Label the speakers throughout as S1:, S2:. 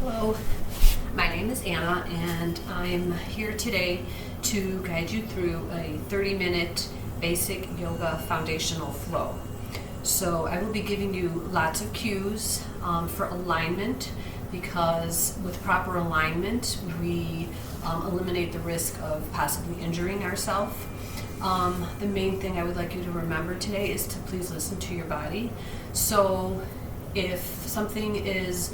S1: Hello, my name is Anna and I'm here today to guide you through a 30-minute basic yoga foundational flow. So I will be giving you lots of cues for alignment, because with proper alignment we eliminate the risk of possibly injuring ourselves. The main thing I would like you to remember today is to please listen to your body. So if something is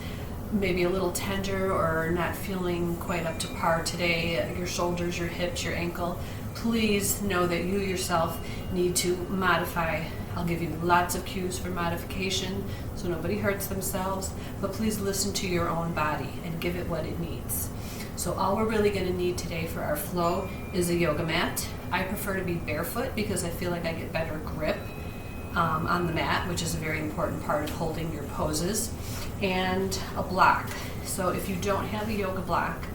S1: maybe a little tender or not feeling quite up to par today, your shoulders, your hips, your ankle, please know that you yourself need to modify. I'll give you lots of cues for modification so nobody hurts themselves, but please listen to your own body and give it what it needs. So all we're really going to need today for our flow is a yoga mat. I prefer to be barefoot because I feel like I get better grip on the mat, which is a very important part of holding your poses, and a block. So if you don't have a yoga block,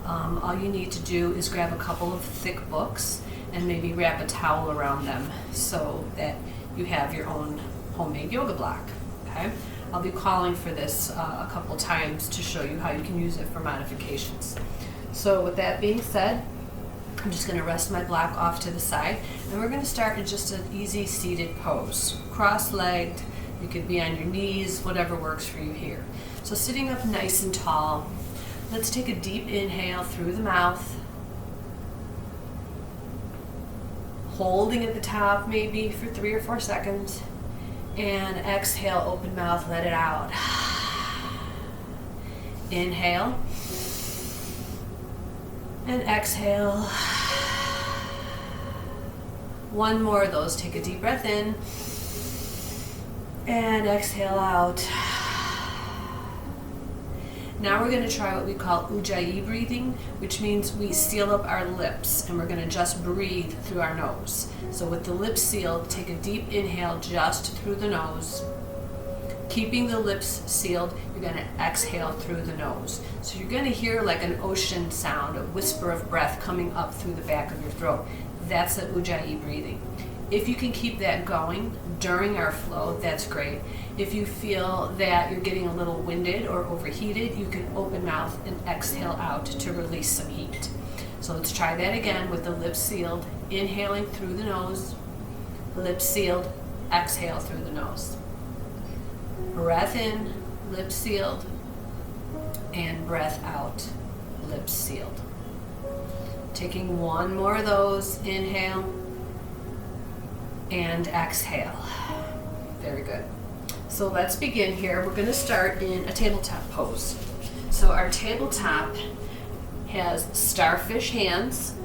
S1: all you need to do is grab a couple of thick books and maybe wrap a towel around them so that you have your own homemade yoga block. Okay? I'll be calling for this a couple times to show you how you can use it for modifications. So with that being said, I'm just going to rest my block off to the side, and we're going to start in just an easy seated pose. Cross-legged, you could be on your knees, whatever works for you here. So sitting up nice and tall, let's take a deep inhale through the mouth, holding at the top maybe for 3 or 4 seconds, and exhale, open mouth, let it out. Inhale and exhale. One more of those. Take a deep breath in and exhale out. Now we're going to try what we call Ujjayi breathing, which means we seal up our lips and we're going to just breathe through our nose. So with the lips sealed, take a deep inhale just through the nose. Keeping the lips sealed, you're going to exhale through the nose. So you're going to hear like an ocean sound, a whisper of breath coming up through the back of your throat. That's the Ujjayi breathing. If you can keep that going during our flow, that's great. If you feel that you're getting a little winded or overheated, you can open mouth and exhale out to release some heat. So let's try that again with the lips sealed, inhaling through the nose, lips sealed, exhale through the nose. Breath in, lips sealed, and breath out, lips sealed. Taking one more of those, inhale and exhale. Very good. So let's begin here. We're going to start in a tabletop pose. So our tabletop has starfish hands,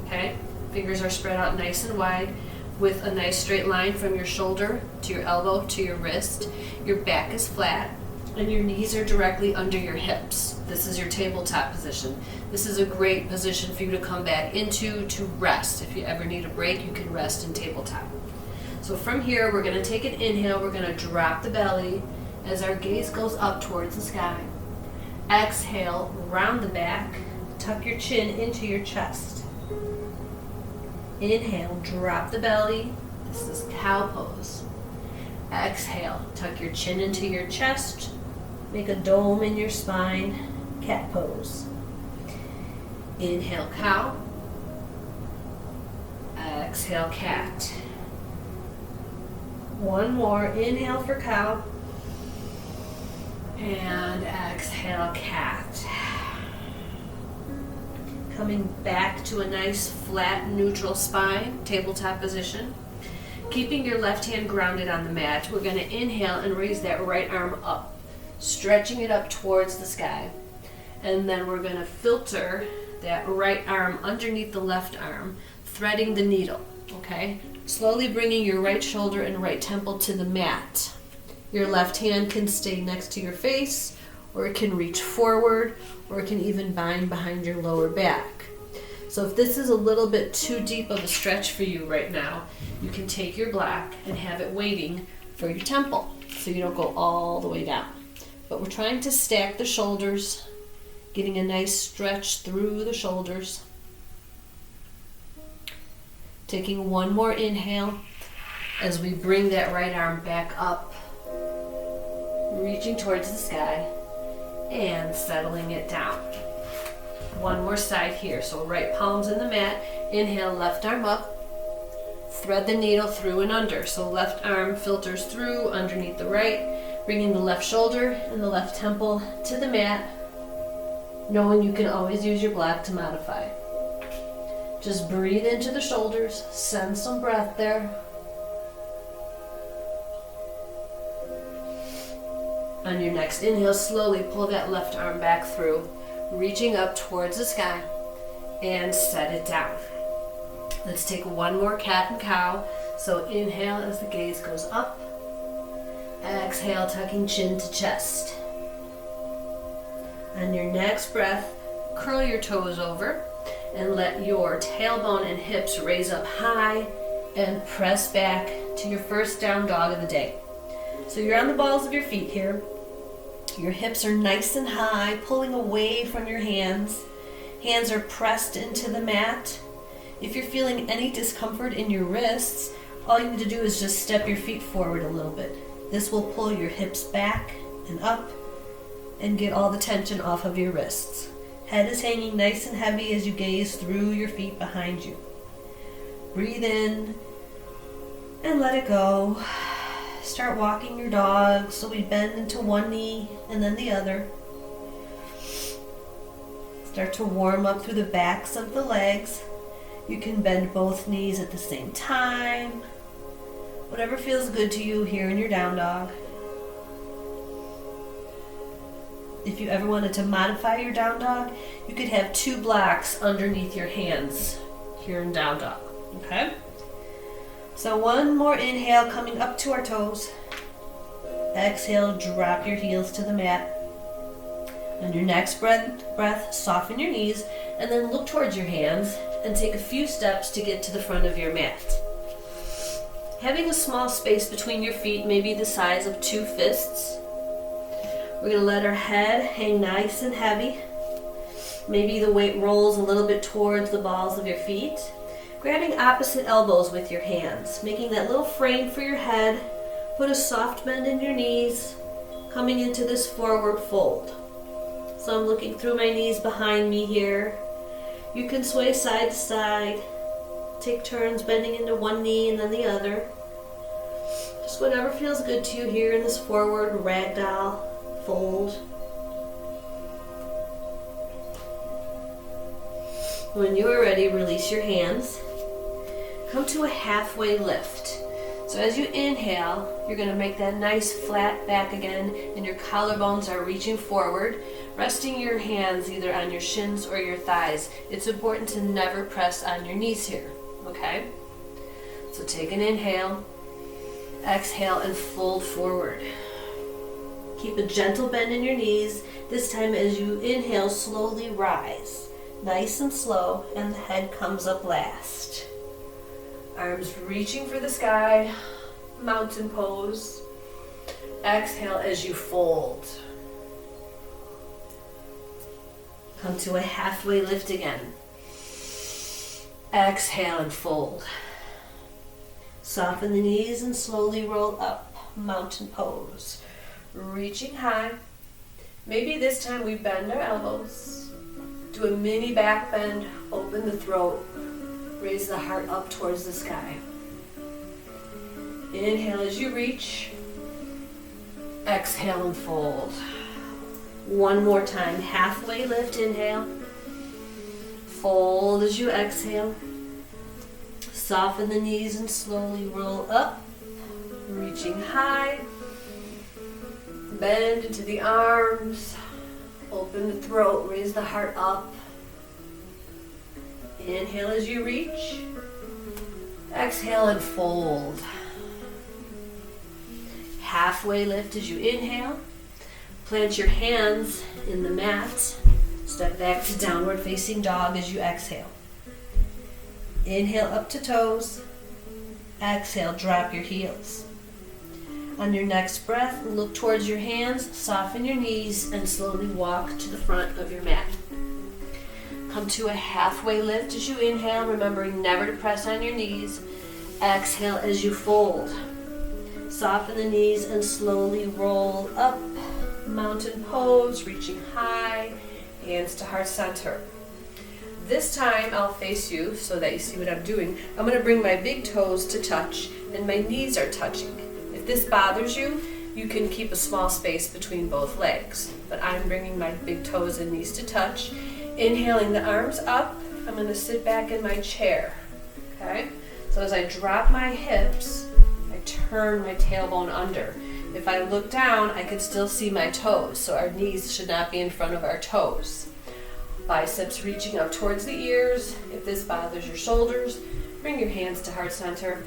S1: okay? Fingers are spread out nice and wide with a nice straight line from your shoulder to your elbow to your wrist. Your back is flat and your knees are directly under your hips. This is your tabletop position. This is a great position for you to come back into to rest. If you ever need a break, you can rest in tabletop. So from here, we're going to take an inhale. We're going to drop the belly as our gaze goes up towards the sky. Exhale, round the back, tuck your chin into your chest. Inhale, drop the belly. This is cow pose. Exhale, tuck your chin into your chest. Make a dome in your spine, cat pose. Inhale, cow. Exhale, cat. One more. Inhale for cow. And exhale, cat. Coming back to a nice flat neutral spine, tabletop position. Keeping your left hand grounded on the mat, we're going to inhale and raise that right arm up, stretching it up towards the sky. And then we're going to filter that right arm underneath the left arm, threading the needle, okay? Slowly bringing your right shoulder and right temple to the mat. Your left hand can stay next to your face, or it can reach forward, or it can even bind behind your lower back. So if this is a little bit too deep of a stretch for you right now, you can take your block and have it waiting for your temple, so you don't go all the way down. But we're trying to stack the shoulders, getting a nice stretch through the shoulders. Taking one more inhale as we bring that right arm back up, reaching towards the sky. and settling it down. One more side here. So right palm's in the mat. Inhale, left arm up. Thread the needle through and under. So left arm filters through underneath the right, bringing the left shoulder and the left temple to the mat, knowing you can always use your block to modify. Just breathe into the shoulders, send some breath there. On your next inhale, slowly pull that left arm back through, reaching up towards the sky, and set it down. Let's take one more cat and cow. So inhale as the gaze goes up. Exhale, tucking chin to chest. On your next breath, curl your toes over and let your tailbone and hips raise up high and press back to your first down dog of the day. So you're on the balls of your feet here. Your hips are nice and high, pulling away from your hands. Hands are pressed into the mat. If you're feeling any discomfort in your wrists, all you need to do is just step your feet forward a little bit. This will pull your hips back and up and get all the tension off of your wrists. Head is hanging nice and heavy as you gaze through your feet behind you. Breathe in and let it go. Start walking your dog, so we bend into one knee and then the other. Start to warm up through the backs of the legs. You can bend both knees at the same time. Whatever feels good to you here in your down dog. If you ever wanted to modify your down dog, you could have 2 blocks underneath your hands here in down dog. Okay? So one more inhale, coming up to our toes. Exhale, drop your heels to the mat. On your next breath, soften your knees and then look towards your hands and take a few steps to get to the front of your mat. Having a small space between your feet may be the size of 2 fists. We're going to let our head hang nice and heavy. Maybe the weight rolls a little bit towards the balls of your feet. Grabbing opposite elbows with your hands, making that little frame for your head. Put a soft bend in your knees, coming into this forward fold. So I'm looking through my knees behind me here. You can sway side to side. Take turns bending into one knee and then the other. Just whatever feels good to you here in this forward ragdoll fold. When you are ready, release your hands. Come to a halfway lift. So as you inhale, you're going to make that nice flat back again, and your collarbones are reaching forward, resting your hands either on your shins or your thighs. It's important to never press on your knees here, okay? So take an inhale, exhale, and fold forward. Keep a gentle bend in your knees. This time as you inhale, slowly rise. Nice and slow, and the head comes up last. Arms reaching for the sky, mountain pose. Exhale as you fold. Come to a halfway lift again. Exhale and fold. Soften the knees and slowly roll up, mountain pose. Reaching high. Maybe this time we bend our elbows. Do a mini back bend, open the throat. Raise the heart up towards the sky. Inhale as you reach. Exhale and fold. One more time. Halfway lift, inhale. Fold as you exhale. Soften the knees and slowly roll up. Reaching high. Bend into the arms. Open the throat. Raise the heart up. Inhale as you reach. Exhale and fold. Halfway lift as you inhale. Plant your hands in the mat. Step back to downward facing dog as you exhale. Inhale up to toes. Exhale, drop your heels. On your next breath, look towards your hands, soften your knees, and slowly walk to the front of your mat. Come to a halfway lift as you inhale, remembering never to press on your knees. Exhale as you fold. Soften the knees and slowly roll up. Mountain pose, reaching high, hands to heart center. This time I'll face you so that you see what I'm doing. I'm going to bring my big toes to touch and my knees are touching. If this bothers you, you can keep a small space between both legs. But I'm bringing my big toes and knees to touch. Inhaling the arms up, I'm going to sit back in my chair. Okay? So as I drop my hips, I turn my tailbone under. If I look down, I can still see my toes, so our knees should not be in front of our toes. Biceps reaching up towards the ears. If this bothers your shoulders, bring your hands to heart center.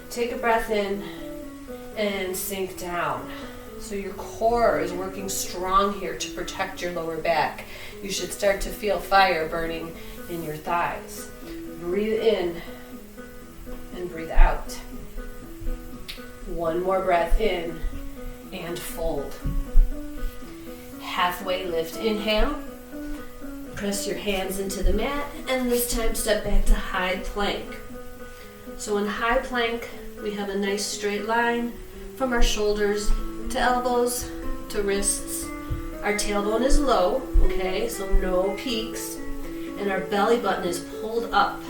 S1: Take a breath in and sink down. So your core is working strong here to protect your lower back. You should start to feel fire burning in your thighs. Breathe in and breathe out. One more breath in and fold. Halfway lift, inhale. Press your hands into the mat and this time step back to high plank. So in high plank, we have a nice straight line from our shoulders to elbows to wrists. Our tailbone is low, okay, so no peaks. And our belly button is pulled up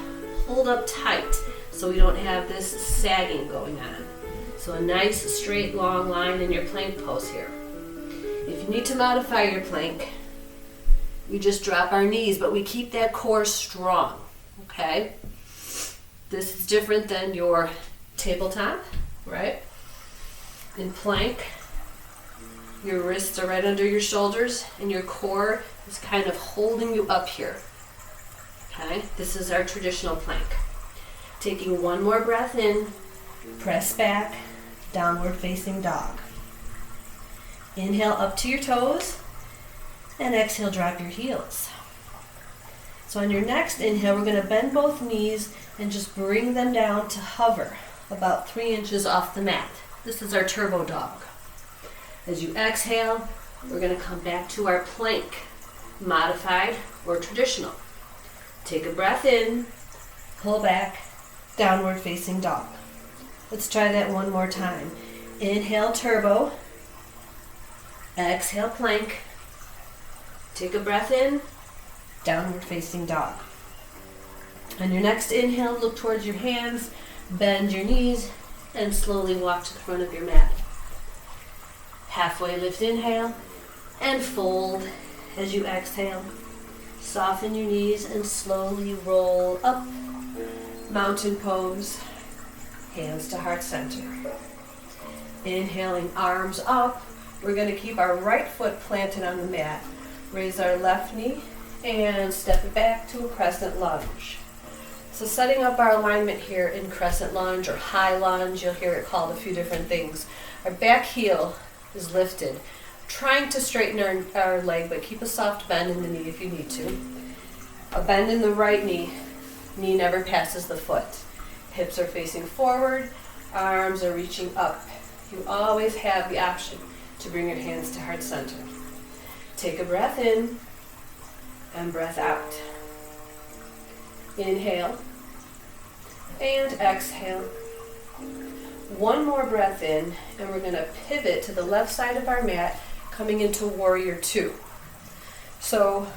S1: tight so we don't have this sagging going on. So a nice straight long line in your plank pose here. If you need to modify your plank, we just drop our knees, but we keep that core strong, okay? This is different than your tabletop, right? In plank, your wrists are right under your shoulders and your core is kind of holding you up here, okay? This is our traditional plank. Taking one more breath in, press back, downward facing dog. Inhale up to your toes and exhale, drop your heels. So on your next inhale, we're going to bend both knees and just bring them down to hover about 3 inches off the mat. This is our turbo dog. As you exhale, we're going to come back to our plank, modified or traditional. Take a breath in, pull back, downward facing dog. Let's try that one more time. Inhale, turbo. Exhale, plank. Take a breath in, downward facing dog. On your next inhale, look towards your hands, bend your knees, and slowly walk to the front of your mat. Halfway lift, inhale, and fold as you exhale. Soften your knees and slowly roll up. Mountain pose, hands to heart center. Inhaling, arms up. We're going to keep our right foot planted on the mat. Raise our left knee and step it back to a crescent lunge. So setting up our alignment here in crescent lunge or high lunge, you'll hear it called a few different things. Our back heel is lifted, trying to straighten our leg, but keep a soft bend in the knee if you need to. A bend in the right knee never passes the foot. Hips are facing forward, arms are reaching up. You always have the option to bring your hands to heart center. Take a breath in and breath out. Inhale and exhale. One more breath in and we're going to pivot to the left side of our mat, coming into warrior two. So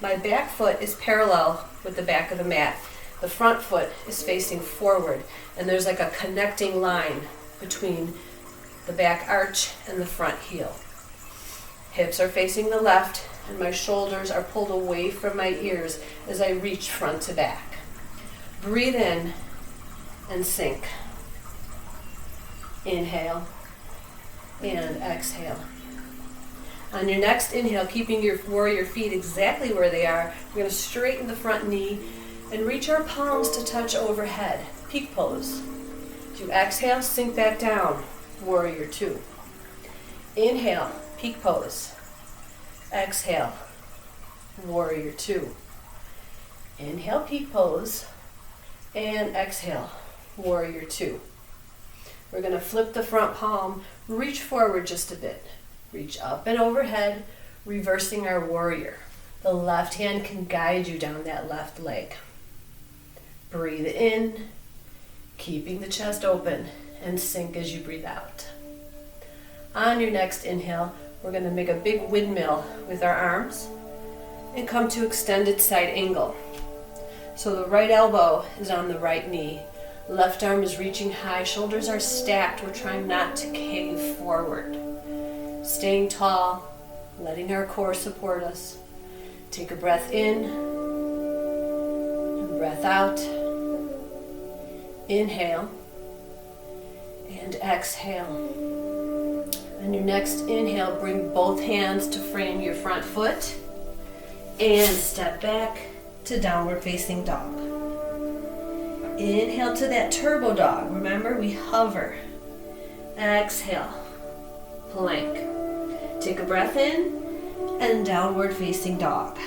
S1: my back foot is parallel with the back of the mat. The front foot is facing forward and there's like a connecting line between the back arch and the front heel. Hips are facing the left and my shoulders are pulled away from my ears as I reach front to back. Breathe in and sink. Inhale and exhale. On your next inhale, keeping your warrior feet exactly where they are, we're going to straighten the front knee and reach our palms to touch overhead. Peak pose. As you exhale, sink back down. Warrior two. Inhale, peak pose. Exhale, warrior two. Inhale, peak pose. And exhale, warrior two. We're going to flip the front palm, reach forward just a bit. Reach up and overhead, reversing our warrior. The left hand can guide you down that left leg. Breathe in, keeping the chest open, and sink as you breathe out. On your next inhale, we're going to make a big windmill with our arms and come to extended side angle. So the right elbow is on the right knee. Left arm is reaching high, shoulders are stacked. We're trying not to cave forward. Staying tall, letting our core support us. Take a breath in and breath out. Inhale and exhale. On your next inhale, bring both hands to frame your front foot and step back to downward facing dog. Inhale to that turbo dog. Remember, we hover. Exhale, plank. Take a breath in and downward facing dog.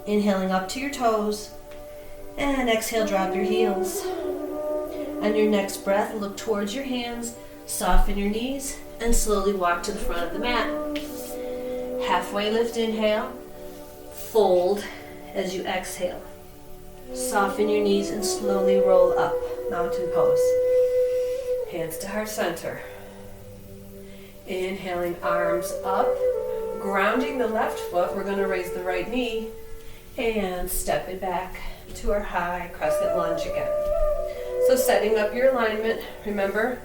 S1: Inhaling up to your toes and exhale, drop your heels. On your next breath, look towards your hands, soften your knees, and slowly walk to the front of the mat. Halfway lift, inhale. Fold as you exhale. Soften your knees and slowly roll up, mountain pose. Hands to heart center. Inhaling, arms up. Grounding the left foot, we're going to raise the right knee and step it back to our high crescent lunge again. So setting up your alignment, remember,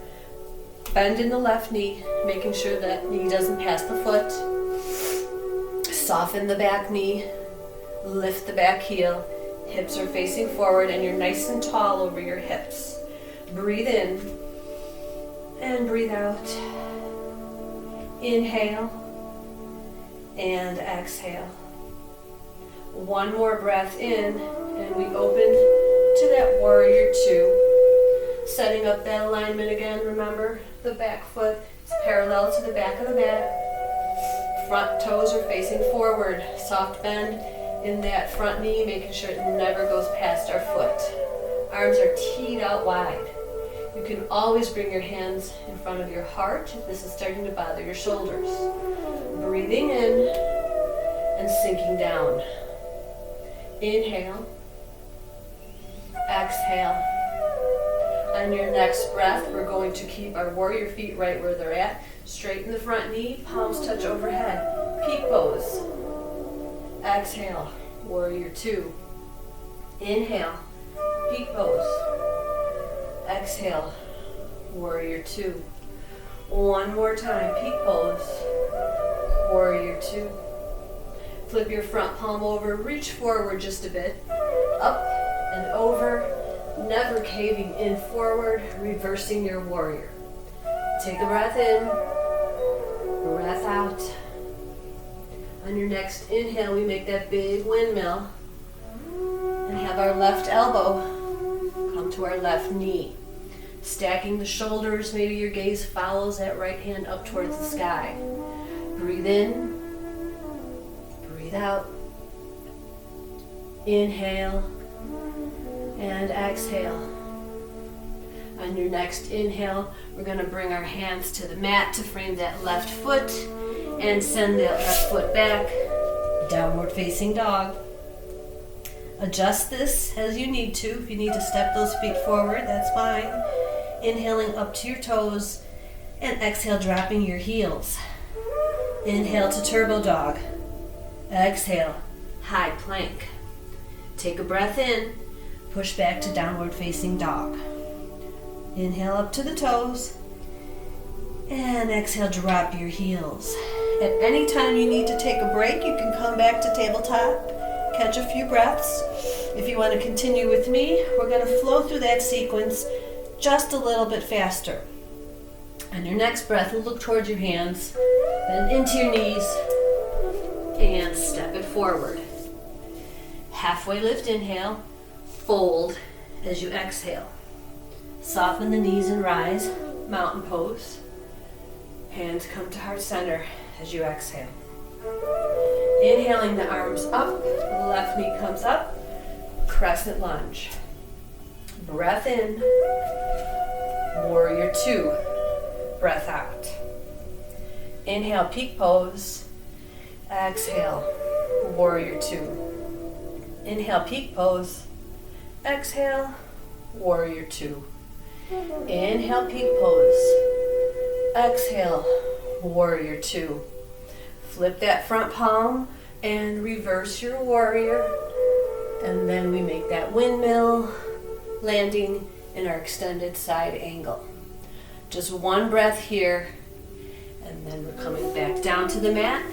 S1: bend in the left knee, making sure that knee doesn't pass the foot. Soften the back knee, lift the back heel, hips are facing forward and you're nice and tall over your hips. Breathe in and breathe out. Inhale and exhale. One more breath in and we open to that warrior two. Setting up that alignment again, remember the back foot is parallel to the back of the mat. Front toes are facing forward. Soft bend in that front knee, making sure it never goes past our foot. Arms are teed out wide. You can always bring your hands in front of your heart if this is starting to bother your shoulders. Breathing in and sinking down. Inhale. Exhale. On your next breath, we're going to keep our warrior feet right where they're at. Straighten the front knee, palms touch overhead. Peak pose. Exhale, warrior two. Inhale, peak pose. Exhale, warrior two. One more time, peak pose. Warrior two. Flip your front palm over, reach forward just a bit. Up and over. Never caving in forward, reversing your warrior. Take a breath in, breath out. On your next inhale, we make that big windmill and have our left elbow come to our left knee. Stacking the shoulders, maybe your gaze follows that right hand up towards the sky. Breathe in, breathe out. Inhale and exhale. On your next inhale, we're going to bring our hands to the mat to frame that left foot and send that left foot back, downward facing dog. Adjust this as you need to. If you need to step those feet forward, that's fine. Inhaling up to your toes and exhale, dropping your heels. Inhale to turbo dog. Exhale, high plank. Take a breath in. Push back to downward facing dog. Inhale up to the toes. And exhale, drop your heels. At any time you need to take a break, you can come back to tabletop, catch a few breaths. If you want to continue with me, we're going to flow through that sequence just a little bit faster. On your next breath, look towards your hands, bend into your knees, and step it forward. Halfway lift, inhale. Fold as you exhale. Soften the knees and rise, mountain pose. Hands come to heart center as you exhale. Inhaling, the arms up, the left knee comes up, crescent lunge. Breath in, warrior two, breath out. Inhale, peak pose. Exhale, warrior two. Inhale, peak pose. Exhale, warrior two. Inhale, peak pose. Exhale, warrior two. Flip that front palm and reverse your warrior. And then we make that windmill landing in our extended side angle. Just one breath here. And then we're coming back down to the mat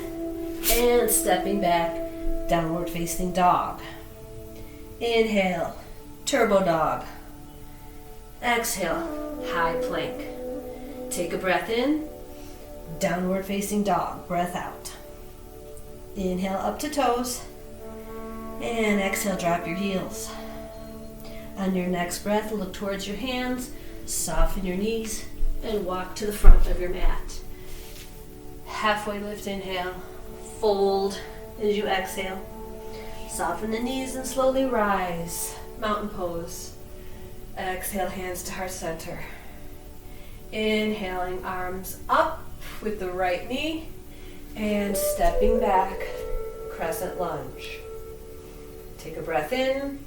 S1: and stepping back, downward facing dog. Inhale, turbo dog. Exhale, high plank. Take a breath in, downward facing dog, breath out. Inhale up to toes, and exhale, drop your heels. On your next breath, look towards your hands, soften your knees, and walk to the front of your mat. Halfway lift, inhale, fold as you exhale. Soften the knees and slowly rise, mountain pose. Exhale, hands to heart center. Inhaling, arms up with the right knee and stepping back, crescent lunge. Take a breath in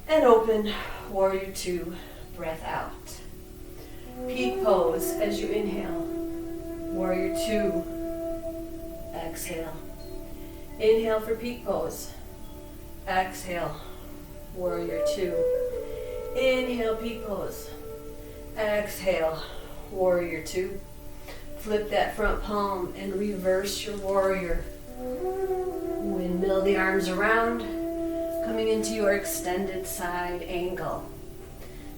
S1: and open, warrior two, breath out. Peak pose as you inhale, warrior two, exhale. Inhale for peak pose, exhale, warrior two. Inhale, peak pose. Exhale, warrior two. Flip that front palm and reverse your warrior. Windmill the arms around, coming into your extended side angle.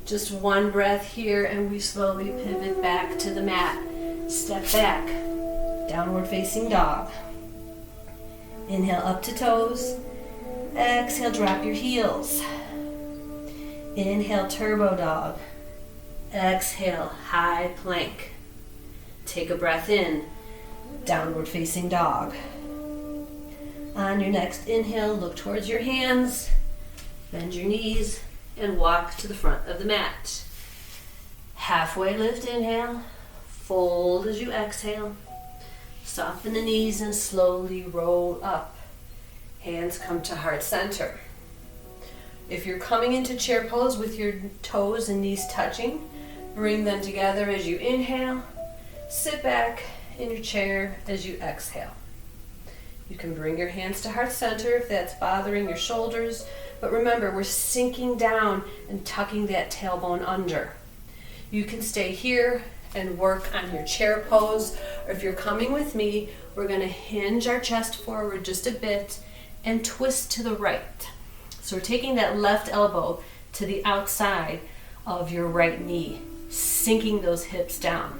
S1: Just one breath here and we slowly pivot back to the mat. Step back, downward facing dog. Inhale up to toes. Exhale, drop your heels. Inhale, turbo dog. Exhale, high plank. Take a breath in, downward facing dog. On your next inhale, look towards your hands, bend your knees, and walk to the front of the mat. Halfway lift, inhale, fold as you exhale. Soften the knees and slowly roll up. Hands come to heart center. If you're coming into chair pose with your toes and knees touching, bring them together as you inhale. Sit back in your chair as you exhale. You can bring your hands to heart center if that's bothering your shoulders, but remember, we're sinking down and tucking that tailbone under. You can stay here and work on your chair pose, or if you're coming with me, we're going to hinge our chest forward just a bit and twist to the right. So we're taking that left elbow to the outside of your right knee, sinking those hips down.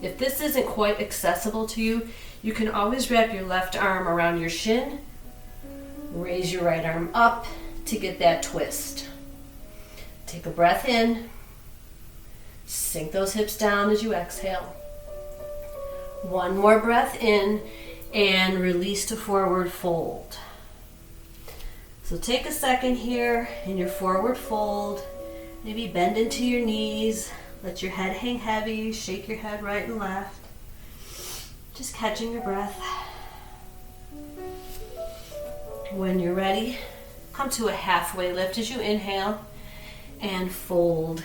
S1: If this isn't quite accessible to you, you can always wrap your left arm around your shin, raise your right arm up to get that twist. Take a breath in, sink those hips down as you exhale. One more breath in and release to forward fold. So take a second here in your forward fold, maybe bend into your knees, let your head hang heavy, shake your head right and left, just catching your breath. When you're ready, come to a halfway lift as you inhale and fold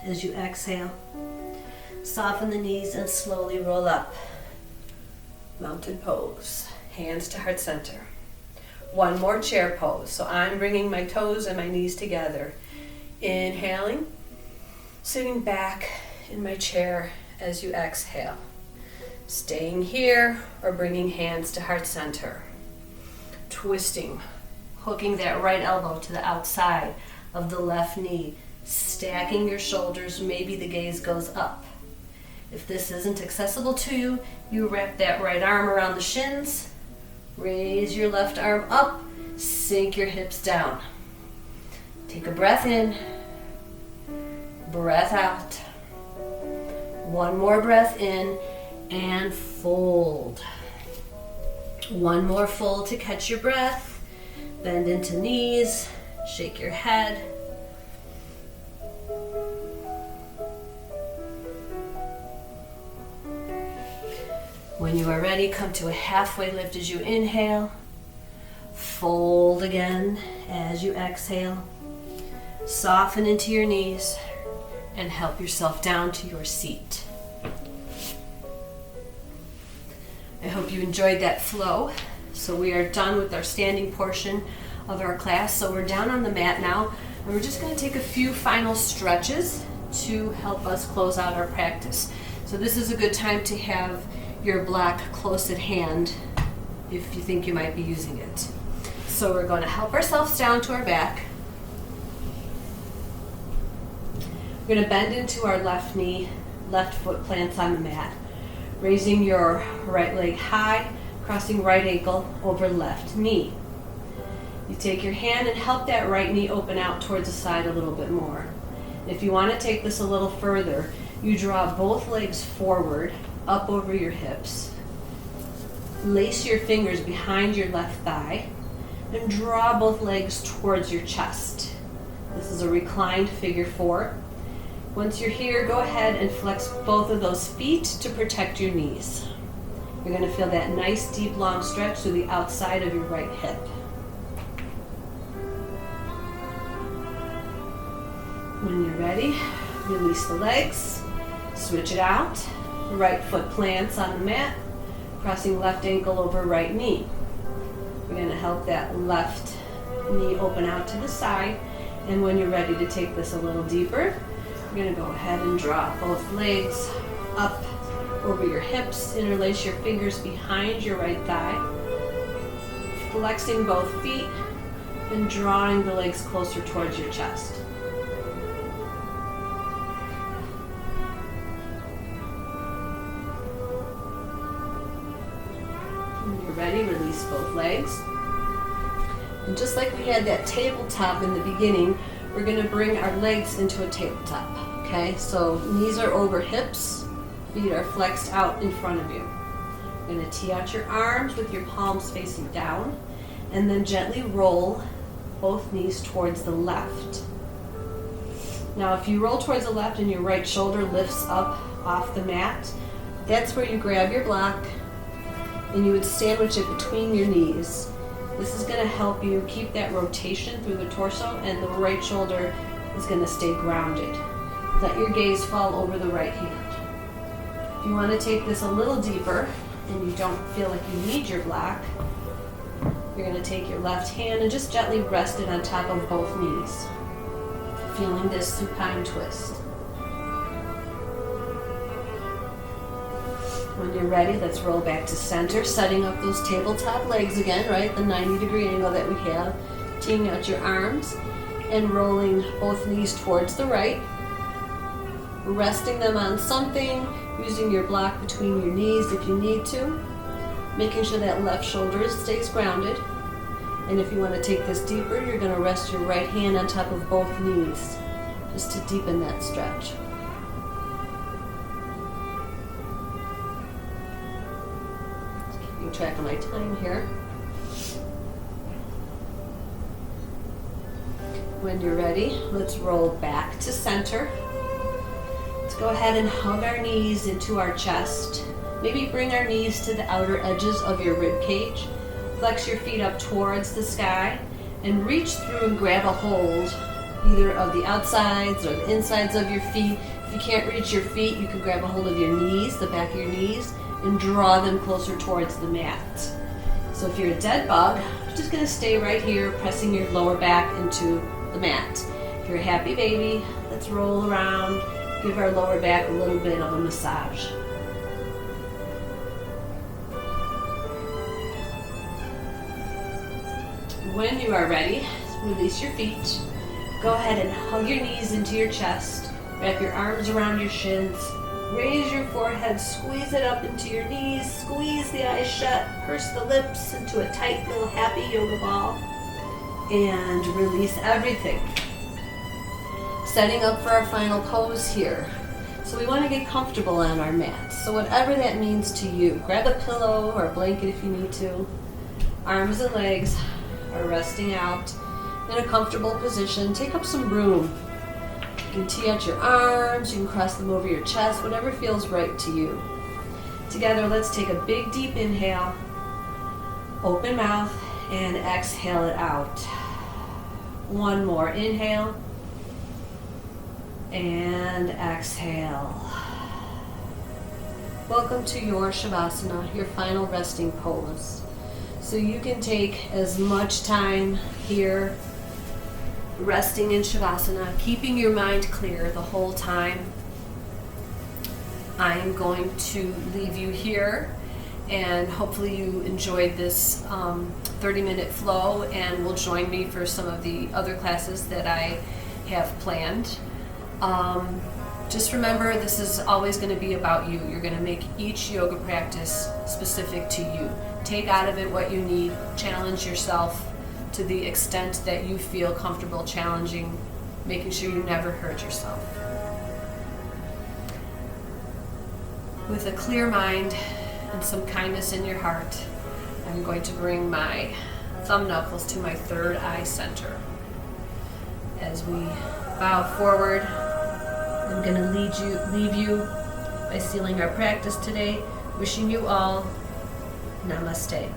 S1: as you exhale. Soften the knees and slowly roll up. Mountain pose, hands to heart center. One more chair pose. So I'm bringing my toes and my knees together. Inhaling, sitting back in my chair as you exhale. Staying here or bringing hands to heart center. Twisting, hooking that right elbow to the outside of the left knee. Stacking your shoulders, maybe the gaze goes up. If this isn't accessible to you, you wrap that right arm around the shins. Raise your left arm up, sink your hips down. Take a breath in, breath out. One more breath in and fold. One more fold to catch your breath. Bend into knees, shake your head. When you are ready, come to a halfway lift as you inhale. Fold again as you exhale. Soften into your knees. and help yourself down to your seat. I hope you enjoyed that flow. So we are done with our standing portion of our class. So we're down on the mat now, and we're just going to take a few final stretches to help us close out our practice. So this is a good time to have your block close at hand if you think you might be using it. So we're going to help ourselves down to our back. We're going to bend into our left knee, left foot plants on the mat, raising your right leg high, crossing right ankle over left knee. You take your hand and help that right knee open out towards the side a little bit more. If you want to take this a little further, you draw both legs forward, up over your hips. Lace your fingers behind your left thigh and draw both legs towards your chest. This is a reclined figure 4. Once you're here, go ahead and flex both of those feet to protect your knees. You're going to feel that nice, deep, long stretch through the outside of your right hip. When you're ready, release the legs, switch it out. Right foot plants on the mat, crossing left ankle over right knee. We're going to help that left knee open out to the side, and when you're ready to take this a little deeper, you're going to go ahead and draw both legs up over your hips, interlace your fingers behind your right thigh, flexing both feet and drawing the legs closer towards your chest. When you're ready, release both legs. And just like we had that tabletop in the beginning, we're going to bring our legs into a tabletop. Okay, so knees are over hips, feet are flexed out in front of you. You're going to tee out your arms with your palms facing down, and then gently roll both knees towards the left. Now, if you roll towards the left and your right shoulder lifts up off the mat, that's where you grab your block and you would sandwich it between your knees. This is going to help you keep that rotation through the torso, and the right shoulder is going to stay grounded. Let your gaze fall over the right hand. If you want to take this a little deeper and you don't feel like you need your block, you're going to take your left hand and just gently rest it on top of both knees, feeling this supine twist. When you're ready, let's roll back to center, setting up those tabletop legs again, right? The 90-degree angle that we have. Teeing out your arms and rolling both knees towards the right. Resting them on something, using your block between your knees if you need to. Making sure that left shoulder stays grounded. And if you want to take this deeper, you're going to rest your right hand on top of both knees, just to deepen that stretch. Track of my time here. When you're ready, let's roll back to center. Let's go ahead and hug our knees into our chest. Maybe bring our knees to the outer edges of your rib cage. Flex your feet up towards the sky and reach through and grab a hold either of the outsides or the insides of your feet. If you can't reach your feet, you can grab a hold of your knees, the back of your knees, and draw them closer towards the mat. So if you're a dead bug, you're just going to stay right here, pressing your lower back into the mat. If you're a happy baby, let's roll around, give our lower back a little bit of a massage. When you are ready, release your feet. Go ahead and hug your knees into your chest. Wrap your arms around your shins. Raise your forehead, squeeze it up into your knees, squeeze the eyes shut, purse the lips into a tight little happy yoga ball, and release everything. Setting up for our final pose here. So we want to get comfortable on our mat. So whatever that means to you, grab a pillow or a blanket if you need to. Arms and legs are resting out in a comfortable position. Take up some room. You can tee out your arms, you can cross them over your chest, whatever feels right to you. Together, let's take a big deep inhale, open mouth, and exhale it out. One more inhale, And exhale. Welcome to your Shavasana, your final resting pose. So you can take as much time here resting in Shavasana, keeping your mind clear the whole time. I am going to leave you here, and hopefully you enjoyed this 30-minute flow and will join me for some of the other classes that I have planned. Just remember, this is always going to be about you. You're going to make each yoga practice specific to you. Take out of it what you need. Challenge yourself to the extent that you feel comfortable challenging, making sure you never hurt yourself. With a clear mind and some kindness in your heart, I'm going to bring my thumb knuckles to my third eye center. As we bow forward, I'm going to leave you by sealing our practice today, wishing you all Namaste.